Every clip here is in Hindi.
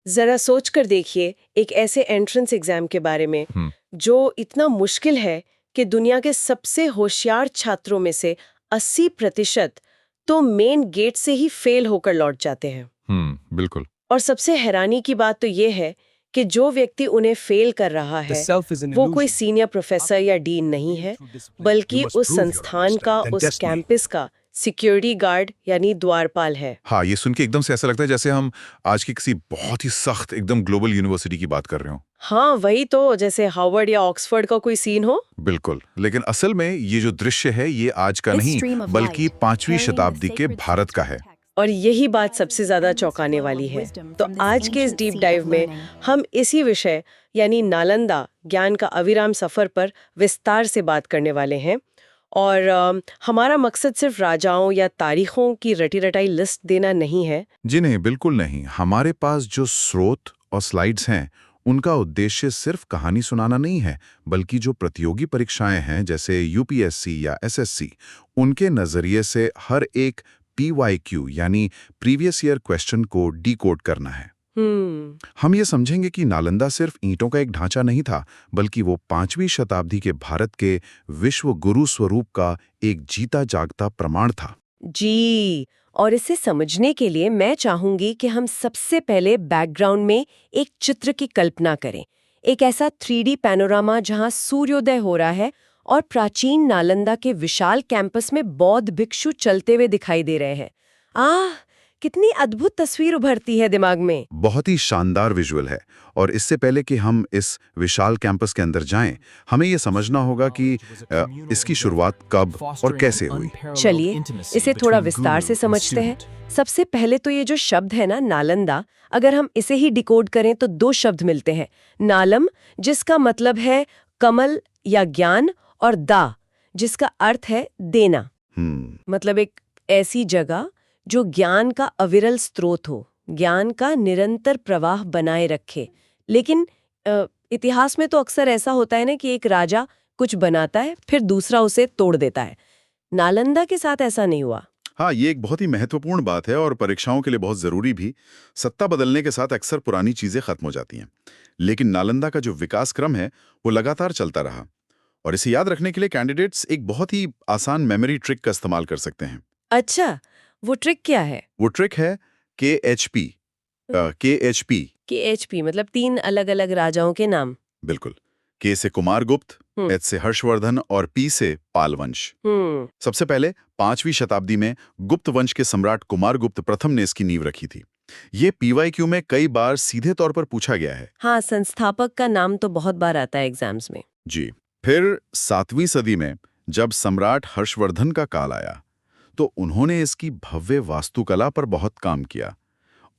जरा सोच कर देखिए एक ऐसे एंट्रेंस एग्जाम के बारे में जो इतना मुश्किल है कि दुनिया के सबसे होशियार छात्रों में से 80% तो मेन गेट से ही फेल होकर लौट जाते हैं। बिल्कुल। और सबसे हैरानी की बात तो ये है कि जो व्यक्ति उन्हें फेल कर रहा है वो कोई सीनियर प्रोफेसर या डीन नहीं है, बल्कि उस संस्थान का, उस कैंपस का सिक्योरिटी गार्ड यानी द्वारपाल है। हाँ, ये सुन के एकदम से ऐसा लगता है जैसे हम आज की किसी बहुत ही सख्त एकदम ग्लोबल यूनिवर्सिटी की बात कर रहे हो। हाँ, वही तो, जैसे हार्वर्ड या ऑक्सफोर्ड का कोई सीन हो। बिल्कुल, लेकिन असल में ये जो दृश्य है ये आज का नहीं बल्कि 5वीं शताब्दी के भारत का है। और यही बात सबसे ज्यादा चौंकाने वाली है। तो आज के इस डीप डाइव में हम इसी विषय यानी नालंदा ज्ञान का अविराम सफर पर विस्तार से बात करने वाले हैं। और हमारा मकसद सिर्फ राजाओं या तारीखों की रटी रटाई लिस्ट देना नहीं है। जी नहीं, बिल्कुल नहीं। हमारे पास जो स्रोत और स्लाइड्स हैं उनका उद्देश्य सिर्फ कहानी सुनाना नहीं है, बल्कि जो प्रतियोगी परीक्षाएं हैं जैसे यूपीएससी या एसएससी, उनके नजरिए से हर एक पीवाईक्यू यानी प्रीवियस ईयर क्वेश्चन को डिकोड करना है। हम ये समझेंगे कि नालंदा सिर्फ ईंटों का एक ढांचा नहीं था, बल्कि वो 5वीं शताब्दी के भारत के विश्व गुरु स्वरूप का एक जीता जागता प्रमाण था। जी, और इसे समझने के लिए मैं चाहूंगी कि हम सबसे पहले बैकग्राउंड में एक चित्र की कल्पना करें। एक ऐसा 3D पैनोरामा जहां सूर्योदय हो रहा है और प्राचीन नालंदा के विशाल कैंपस में बौद्ध भिक्षु चलते हुए दिखाई दे रहे हैं। कितनी अद्भुत तस्वीर उभरती है दिमाग में। बहुत ही शानदार विजुअल है। और इससे पहले कि हम इस विशाल कैंपस के अंदर जाएं, हमें ये समझना होगा कि इसकी शुरुआत कब और कैसे हुई। चलिए इसे थोड़ा विस्तार से समझते हैं। सबसे पहले तो ये जो शब्द है ना, नालंदा, अगर हम इसे ही डिकोड करें तो दो शब्द मिलते हैं। नालम, जिसका मतलब है कमल या ज्ञान, और दा, जिसका अर्थ है देना। मतलब एक ऐसी जगह जो ज्ञान का अविरल स्रोत हो, ज्ञान का निरंतर प्रवाह बनाए रखे। लेकिन इतिहास में तो अक्सर ऐसा होता है ना कि एक राजा कुछ बनाता है फिर दूसरा उसे तोड़ देता है। नालंदा के साथ ऐसा नहीं हुआ। हाँ, ये एक बहुत ही महत्वपूर्ण बात है और परीक्षाओं के लिए बहुत जरूरी भी। सत्ता बदलने के साथ अक्सर पुरानी चीजें खत्म हो जाती हैं, लेकिन नालंदा का जो विकास क्रम है वो लगातार चलता रहा। और इसे याद रखने के लिए कैंडिडेट्स एक बहुत ही आसान मेमोरी ट्रिक का इस्तेमाल कर सकते हैं। अच्छा, वो ट्रिक क्या है? वो ट्रिक है KHP। KHP मतलब 3 अलग-अलग राजाओं के नाम। बिल्कुल। K से कुमारगुप्त, H से हर्षवर्धन और P से पाल वंश। सबसे पहले 5वीं शताब्दी में गुप्त वंश के सम्राट कुमारगुप्त प्रथम ने इसकी नींव रखी थी। ये PYQ में कई बार सीधे तौर पर पूछा गया है। हाँ, संस्थापक का नाम तो बहुत बार आता है एग्जाम्स में। जी। फिर 7वीं सदी में जब सम्राट हर्षवर्धन का काल आया तो उन्होंने इसकी भव्य वास्तुकला पर बहुत काम किया।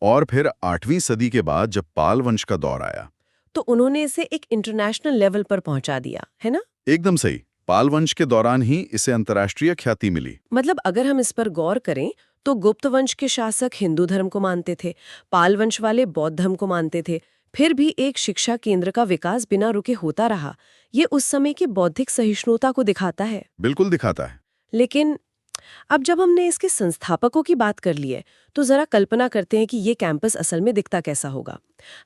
और फिर 8वीं सदी के बाद जब पाल वंश का दौर आया तो उन्होंने इसे एक इंटरनेशनल लेवल पर पहुंचा दिया, है ना? एकदम सही। पाल वंश के दौरान ही इसे अंतर्राष्ट्रीय ख्याति मिली। मतलब अगर हम इस पर गौर करें तो गुप्त वंश के शासक हिंदू धर्म को मानते थे, पाल वंश वाले बौद्ध धर्म को मानते थे, फिर भी एक शिक्षा केंद्र का विकास बिना रुके होता रहा। ये उस समय की बौद्धिक सहिष्णुता को दिखाता है। बिल्कुल दिखाता है। लेकिन अब जब हमने इसके संस्थापकों की बात कर ली है तो जरा कल्पना करते हैं कि ये कैंपस असल में दिखता कैसा होगा।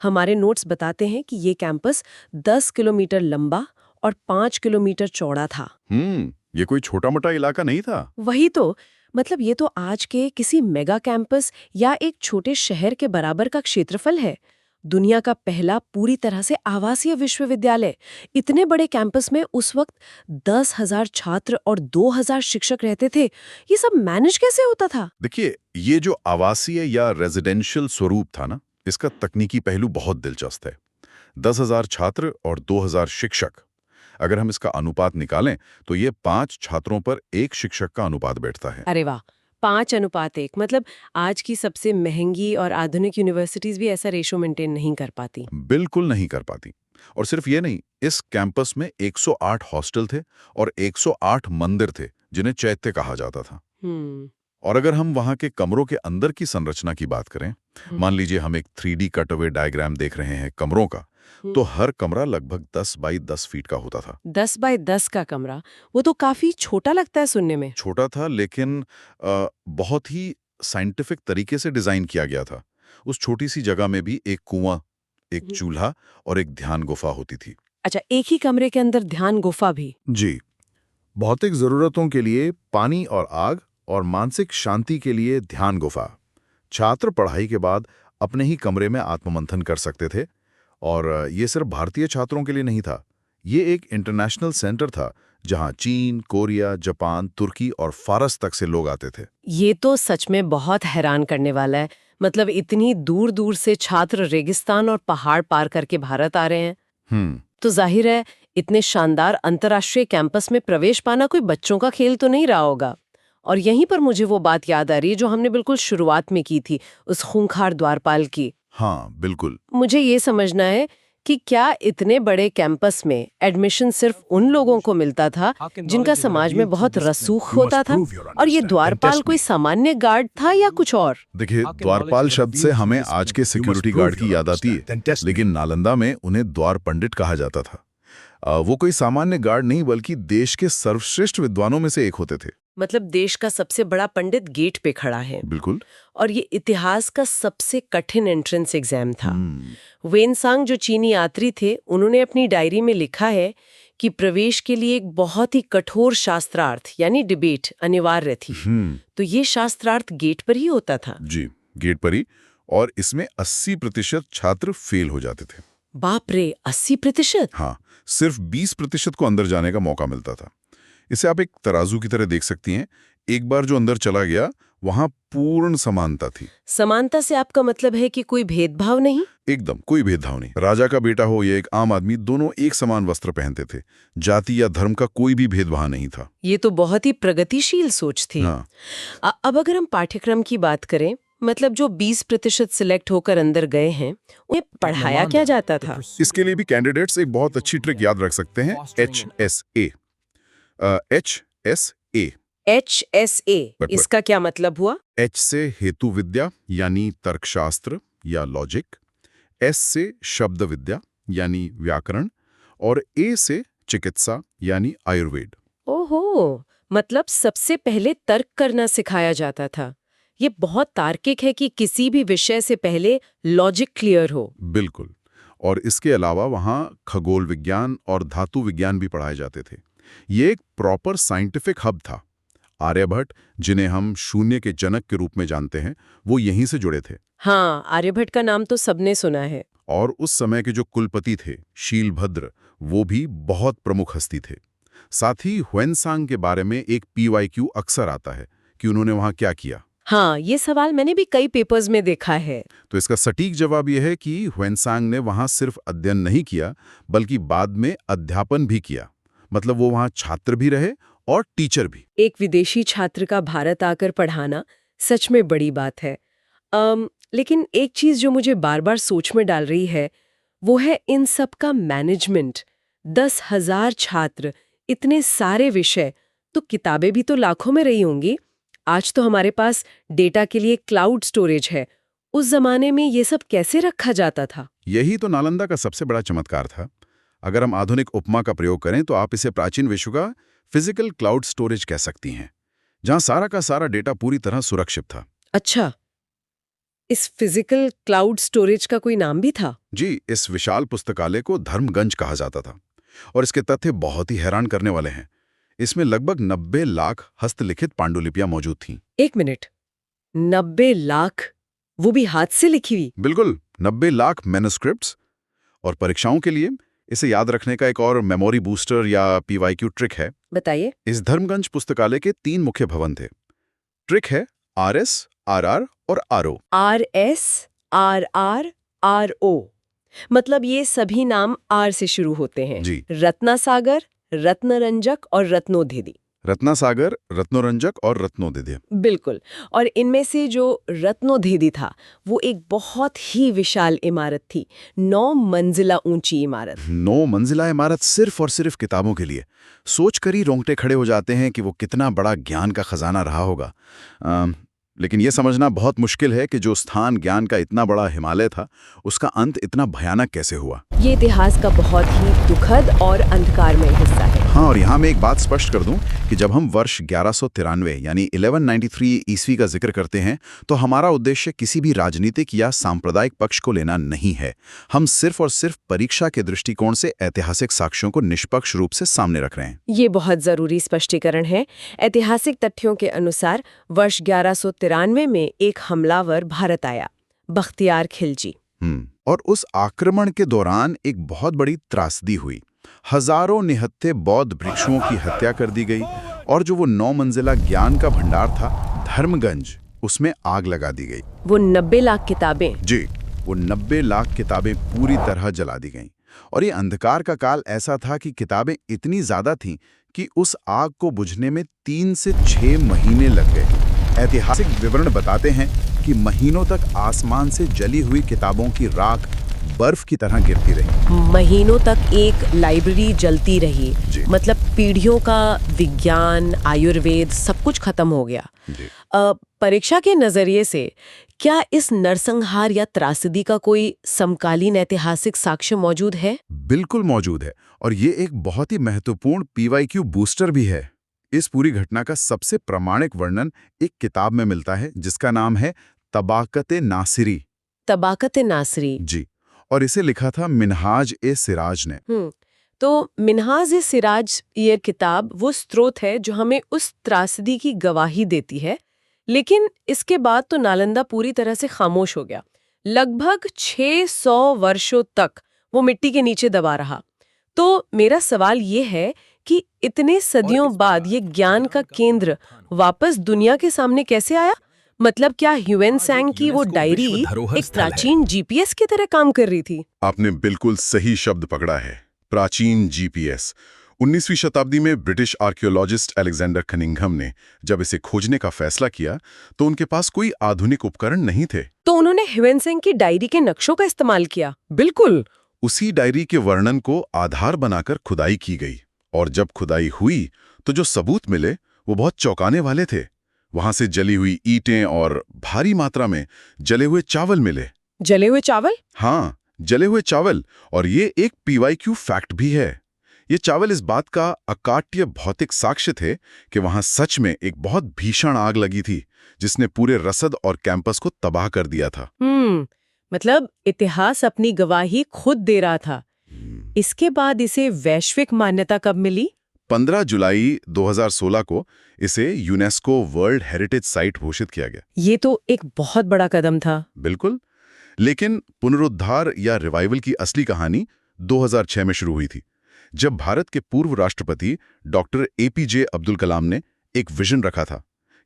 हमारे नोट्स बताते हैं कि ये कैंपस 10 किलोमीटर लंबा और 5 किलोमीटर चौड़ा था। ये कोई छोटा मोटा इलाका नहीं था। वही तो, मतलब ये तो आज के किसी मेगा कैंपस या एक छोटे शहर के बराबर का क्षेत्रफल है। दुनिया का पहला पूरी तरह से आवासीय विश्वविद्यालय। इतने बड़े कैंपस में उस वक्त 10,000 छात्र और 2,000 शिक्षक रहते थे। ये सब मैनेज कैसे होता था? देखिए, ये जो आवासीय या रेजिडेंशियल स्वरूप था ना, इसका तकनीकी पहलू बहुत दिलचस्प है। 10,000 छात्र और 2,000 शिक्षक। अगर हम इसका अनुपात निकालें तो ये 5 छात्रों पर 1 शिक्षक का अनुपात बैठता है। अरे वाह, 5:1। मतलब आज की सबसे महंगी और आधुनिक यूनिवर्सिटीज भी ऐसा रेशो मेंटेन नहीं कर पाती। बिल्कुल नहीं कर पाती। और सिर्फ ये नहीं, इस कैंपस में 108 हॉस्टल थे और 108 मंदिर थे जिन्हें चैत्य कहा जाता था। और अगर हम वहां के कमरों के अंदर की संरचना की बात करें, मान लीजिए हम एक 3D कटअवे डायग्राम देख रहे हैं कमरों का, तो हर कमरा लगभग 10 बाई 10 फीट का होता था। 10 बाय 10 का कमरा, वो तो काफी छोटा लगता है सुनने में। छोटा था, लेकिन बहुत ही साइंटिफिक तरीके से डिजाइन किया गया था। उस छोटी सी जगह में भी एक कुआं, एक चूल्हा और एक ध्यान गुफा होती थी। अच्छा, एक ही कमरे के अंदर ध्यान गुफा भी? जी, भौतिक जरूरतों के लिए पानी और आग, और मानसिक शांति के लिए ध्यान गुफा। छात्र पढ़ाई के बाद अपने ही कमरे में आत्ममंथन कर सकते थे, और ये सिर्फ भारतीय छात्रों के लिए नहीं था। ये एक इंटरनेशनल सेंटर था जहां चीन, कोरिया, जापान, तुर्की और फारस तक से लोग आते थे। ये तो सच में बहुत हैरान करने वाला है। मतलब इतनी दूर दूर से छात्र रेगिस्तान और पहाड़ पार करके भारत आ रहे हैं। तो जाहिर है इतने शानदार अंतर्राष्ट्रीय कैंपस में प्रवेश पाना कोई बच्चों का खेल तो नहीं रहा होगा। और यहीं पर मुझे वो बात याद आ रही है जो हमने बिल्कुल शुरुआत में की थी, उस खूंखार द्वारपाल की। हाँ, बिल्कुल। मुझे ये समझना है कि क्या इतने बड़े कैंपस में एडमिशन सिर्फ उन लोगों को मिलता था जिनका समाज में बहुत रसूख होता था, और ये द्वारपाल कोई सामान्य गार्ड था या कुछ और? देखिए, द्वारपाल शब्द से हमें आज के सिक्योरिटी गार्ड की याद आती है, लेकिन नालंदा में उन्हें द्वार पंडित कहा जाता था। वो कोई सामान्य गार्ड नहीं, बल्कि देश के सर्वश्रेष्ठ विद्वानों में से एक होते थे। मतलब देश का सबसे बड़ा पंडित गेट पे खड़ा है। बिल्कुल। और ये इतिहास का सबसे कठिन एंट्रेंस एग्जाम था। वेनसांग जो चीनी यात्री थे, उन्होंने अपनी डायरी में लिखा है कि प्रवेश के लिए एक बहुत ही कठोर शास्त्रार्थ यानी डिबेट अनिवार्य थी। तो ये शास्त्रार्थ गेट पर ही होता था? जी, गेट पर ही, और इसमें 80% छात्र फेल हो जाते थे। बाप रे, 80%? हाँ, सिर्फ 20% को अंदर जाने का मौका मिलता था। इसे आप एक तराजू की तरह देख सकती हैं। एक बार जो अंदर चला गया, वहां पूर्ण समानता थी। समानता से आपका मतलब है कि कोई भेदभाव नहीं? एकदम, कोई भेदभाव नहीं। राजा का बेटा हो या एक आम आदमी, दोनों एक समान वस्त्र पहनते थे। जाति या धर्म का कोई भी भेदभाव नहीं था। ये तो बहुत ही प्रगतिशील सोच थी। हाँ। अब अगर हम पाठ्यक्रम की बात करें, मतलब जो 20% सिलेक्ट होकर अंदर गए हैं, उन्हें पढ़ाया क्या जाता था? इसके लिए भी कैंडिडेट्स एक बहुत अच्छी ट्रिक याद रख सकते हैं, HSA। HSA। HSA, इसका क्या मतलब हुआ? H से हेतु विद्या यानी तर्कशास्त्र या लॉजिक, S से शब्द विद्या यानी व्याकरण, और A से चिकित्सा यानी आयुर्वेद। ओहो, मतलब सबसे पहले तर्क करना सिखाया जाता था। ये बहुत तार्किक है कि किसी भी विषय से पहले लॉजिक क्लियर हो। बिल्कुल। और इसके अलावा वहाँ खगोल विज्ञान और धातु विज्ञान भी पढ़ाए जाते थे। ये एक प्रॉपर साइंटिफिक हब था। आर्यभट्ट, जिन्हें हम शून्य के जनक के रूप में जानते हैं, वो यहीं से जुड़े थे। हाँ, आर्यभट्ट का नाम तो सबने सुना है। और उस समय के जो कुलपति थे, शीलभद्र, वो भी बहुत प्रमुख हस्ती थे। साथ ही ह्वेनसांग के बारे में एक PYQ अक्सर आता है कि उन्होंने वहाँ क्या किया। हाँ, ये सवाल मैंने भी कई पेपर्स में देखा है। तो इसका सटीक जवाब यह है कि ह्वेनसांग ने वहाँ सिर्फ अध्ययन नहीं किया, बल्कि बाद में अध्यापन भी किया। मतलब वो वहाँ छात्र भी रहे और टीचर भी। एक विदेशी छात्र का भारत आकर पढ़ाना सच में बड़ी बात है। लेकिन एक चीज जो मुझे बार बार सोच में डाल रही है, वो है इन सब का मैनेजमेंट। 10,000 छात्र, इतने सारे विषय, तो किताबें भी तो लाखों में रही होंगी। आज तो हमारे पास डेटा के लिए क्लाउड स्टोरेज है। उस जमाने में ये सब कैसे रखा जाता था? यही तो नालंदा का सबसे बड़ा चमत्कार था। अगर हम आधुनिक उपमा का प्रयोग करें तो आप इसे प्राचीन विश्व का फिजिकल क्लाउड स्टोरेज कह सकती हैं, जहां सारा का सारा डेटा पूरी तरह सुरक्षित था। अच्छा, इस फिजिकल क्लाउड स्टोरेज का कोई नाम भी था? जी, इस विशाल पुस्तकालय को धर्मगंज कहा जाता था, और इसके तथ्य बहुत ही हैरान करने वाले हैं। इसमें लगभग 90 लाख हस्तलिखित पांडुलिपियां मौजूद थीं। एक मिनट, 90 लाख? वो भी हाथ से लिखी हुई? बिल्कुल, 90 लाख मैन्युस्क्रिप्ट्स। और परीक्षाओं के लिए इसे याद रखने का एक और मेमोरी बूस्टर या PYQ ट्रिक है। बताइए। इस धर्मगंज पुस्तकालय के 3 मुख्य भवन थे। ट्रिक है RS, RR और RO। RS, RR, RO, मतलब ये सभी नाम R से शुरू होते हैं। जी। रत्नासागर, रत्नरंजक और रत्नोधेदी। रत्नासागर, रत्नोरंजक और रत्नोदिध्य। बिल्कुल। और इनमें से जो रत्नोधेदी था, वो एक बहुत ही विशाल इमारत थी, 9 मंजिला ऊंची इमारत। 9 मंजिला इमारत सिर्फ और सिर्फ किताबों के लिए। सोच कर ही रोंगटे खड़े हो जाते हैं कि वो कितना बड़ा ज्ञान का खजाना रहा होगा। लेकिन ये समझना बहुत मुश्किल है कि जो स्थान ज्ञान का इतना बड़ा हिमालय था, उसका अंत इतना भयानक कैसे हुआ। ये इतिहास का बहुत ही दुखद और अंधकारमय हिस्सा है। हाँ, और यहाँ मैं एक बात स्पष्ट कर दूं कि जब हम वर्ष 1193 यानी 1193 ईस्वी का जिक्र करते हैं, तो हमारा उद्देश्य किसी भी राजनीतिक या सांप्रदायिक पक्ष को लेना नहीं है। हम सिर्फ और सिर्फ परीक्षा के दृष्टिकोण से ऐतिहासिक साक्ष्यों को निष्पक्ष रूप से सामने रख रहे हैं। ये बहुत जरूरी स्पष्टीकरण है। ऐतिहासिक तथ्यों के अनुसार वर्ष 1193 में एक हमलावर भारत आया, बख्तियार खिलजी। और उस आक्रमण के दौरान एक बहुत बड़ी त्रासदी हुई। हजारों निहत्थे बौद्ध भिक्षुओं की हत्या कर दी गई और जो वो 9 मंजिला ज्ञान का भंडार था धर्मगंज, उसमें आग लगा दी गई। वो 90 लाख किताबें जी, वो 90 लाख किताबें पूरी तरह जला दी गईं। और ये अंधकार का काल ऐसा था कि किताबें इतनी ज्यादा थीं कि उस आग को बुझने में 3 से 6 महीने लग गए। ऐतिहासिक विवरण बताते हैं कि महीनों तक आसमान से जली हुई किताबों की राख बर्फ की तरह गिरती रही। महीनों तक एक लाइब्रेरी जलती रही। मतलब पीढ़ियों का विज्ञान, आयुर्वेद सब कुछ खत्म हो गया। परीक्षा के नजरिए से क्या इस नरसंहार या त्रासदी का कोई समकालीन ऐतिहासिक साक्ष्य मौजूद है? बिल्कुल मौजूद है, और ये एक बहुत ही महत्वपूर्ण PYQ बूस्टर भी है। इस पूरी घटना का सबसे प्रामाणिक वर्णन एक किताब में मिलता है जिसका नाम है तबाकत-ए-नासिरी। तबाकत-ए-नासिरी जी, और इसे लिखा था मिन्हाज-ए-सिराज ने। तो मिन्हाज-ए-सिराज ये किताब वो स्रोत है जो हमें उस त्रासदी की गवाही देती है। लेकिन इसके बाद तो नालंदा पूरी तरह से खामोश हो गया। लगभग 600 वर्षों तक वो मिट्टी के नीचे दबा रहा। तो मेरा सवाल ये है कि इतने सदियों बाद ये ज्ञान का केंद्र वापस दुनिया के सामने कैसे आया? मतलब क्या ह्यूएन-त्सांग की वो डायरी एक प्राचीन GPS की तरह काम कर रही थी? आपने बिल्कुल सही शब्द पकड़ा है, प्राचीन GPS। 19वीं शताब्दी में ब्रिटिश आर्कियोलॉजिस्ट अलेक्जेंडर कनिंघम ने जब इसे खोजने का फैसला किया तो उनके पास कोई आधुनिक उपकरण नहीं थे। तो उन्होंने ह्यूएन-त्सांग की डायरी के नक्शों का इस्तेमाल किया। बिल्कुल उसी डायरी के वर्णन को आधार बनाकर खुदाई की गई, और जब खुदाई हुई तो जो सबूत मिले वो बहुत चौंकाने वाले थे। वहां से जली हुई ईंटें और भारी मात्रा में जले हुए चावल मिले। जले हुए चावल? हाँ, जले हुए चावल। और ये एक PYQ फैक्ट भी है। ये चावल इस बात का अकाट्य भौतिक साक्ष्य थे कि वहां सच में एक बहुत भीषण आग लगी थी जिसने पूरे रसद और कैंपस को तबाह कर दिया था। मतलब इतिहास अपनी गवाही खुद दे रहा था। इसके बाद इसे वैश्विक मान्यता कब मिली? 15 जुलाई 2016 को इसे यूनेस्को वर्ल्ड हेरिटेज साइट घोषित किया गया। ये तो एक बहुत बड़ा कदम था। बिल्कुल, लेकिन पुनरुद्धार या रिवाइवल की असली कहानी 2006 में शुरू हुई थी, जब भारत के पूर्व राष्ट्रपति डॉक्टर APJ अब्दुल कलाम ने एक विजन रखा था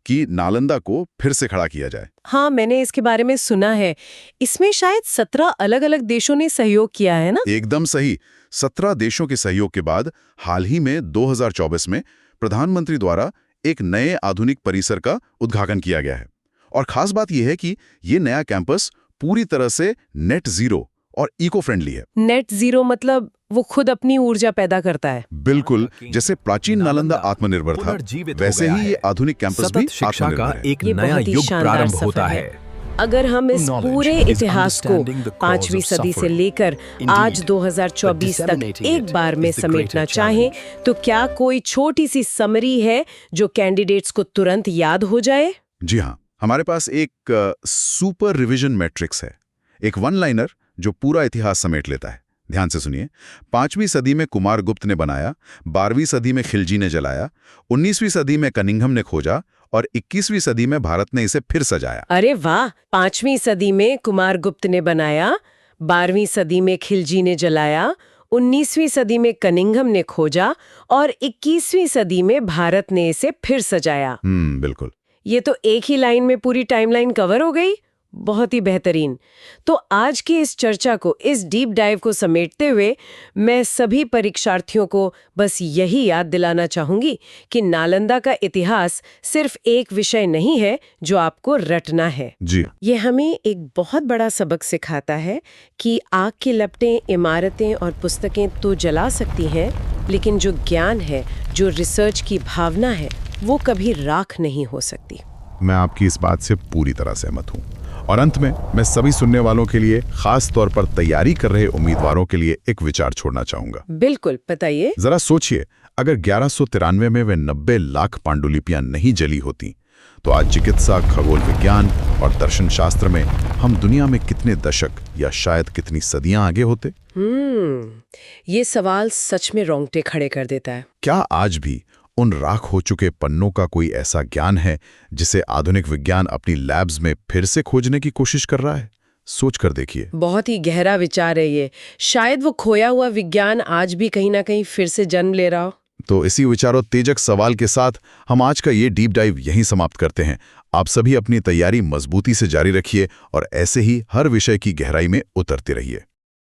कि नालंदा को फिर से खड़ा किया जाए। हाँ, मैंने इसके बारे में सुना है। इसमें शायद 17 अलग-अलग देशों ने सहयोग किया है ना? एकदम सही। 17 देशों के सहयोग के बाद हाल ही में 2024 में प्रधानमंत्री द्वारा एक नए आधुनिक परिसर का उद्घाटन किया गया है। और खास बात यह है कि ये नया कैंपस पूरी तरह से नेट जीरो और इको फ्रेंडली है। नेट जीरो मतलब वो खुद अपनी ऊर्जा पैदा करता है। बिल्कुल, जैसे प्राचीन नालंदा आत्मनिर्भर था, वैसे ही ये आधुनिक कैंपस भी आत्मनिर्भर है। एक नया युग प्रारंभ होता है। अगर हम इस पूरे इतिहास को 5वीं सदी से लेकर आज 2024 तक एक बार में समेटना चाहें, तो क्या कोई छोटी सी समरी है जो कैंडिडेट्स को तुरंत याद हो जाए? जी हाँ, हमारे पास एक सुपर रिवीजन मैट्रिक्स है, एक वन लाइनर जो पूरा इतिहास समेट लेता है। ध्यान से सुनिए। 5वीं सदी में कुमारगुप्त ने बनाया, 12वीं सदी में खिलजी ने जलाया, 19वीं सदी में कनिंघम ने खोजा और 21वीं सदी में भारत ने इसे फिर सजाया। अरे वाह! 5वीं सदी में कुमारगुप्त ने बनाया, 12वीं सदी में खिलजी ने जलाया, 19वीं सदी में कनिंघम ने खोजा और 21वीं सदी में भारत ने इसे फिर सजाया। बिल्कुल। ये तो एक ही लाइन में पूरी टाइमलाइन कवर हो गई। बहुत ही बेहतरीन। तो आज की इस चर्चा को, इस डीप डाइव को समेटते हुए मैं सभी परीक्षार्थियों को बस यही याद दिलाना चाहूंगी कि नालंदा का इतिहास सिर्फ एक विषय नहीं है जो आपको रटना है। जी। ये हमें एक बहुत बड़ा सबक सिखाता है कि आग की लपटें, इमारतें और पुस्तकें तो जला सकती हैं, लेकिन जो ज्ञान है, जो रिसर्च की भावना है, वो कभी राख नहीं हो सकती। मैं आपकी इस बात से पूरी तरह सहमत हूँ। और अंत में मैं सभी सुनने वालों के लिए, खास तौर पर तैयारी कर रहे उम्मीदवारों के लिए एक विचार छोड़ना चाहूंगा। बिल्कुल, बताइए। जरा सोचिए, अगर 1193 में वे 90 लाख पांडुलिपियां नहीं जली होती तो आज चिकित्सा, खगोल विज्ञान और दर्शन शास्त्र में हम दुनिया में कितने दशक या शायद कितनी सदियां आगे होते? ये सवाल सच में रोंगटे खड़े कर देता है। क्या आज भी उन राख हो चुके पन्नों का कोई ऐसा ज्ञान है जिसे आधुनिक विज्ञान अपनी लैब्स में फिर से खोजने की कोशिश कर रहा है? सोच कर देखिए। बहुत ही गहरा विचार है ये। शायद वो खोया हुआ विज्ञान आज भी कहीं ना कहीं फिर से जन्म ले रहा हो। तो इसी विचारोत्तेजक सवाल के साथ हम आज का ये डीप डाइव यहीं समाप्त करते हैं। आप सभी अपनी तैयारी मजबूती से जारी रखिए और ऐसे ही हर विषय की गहराई में उतरते रहिए।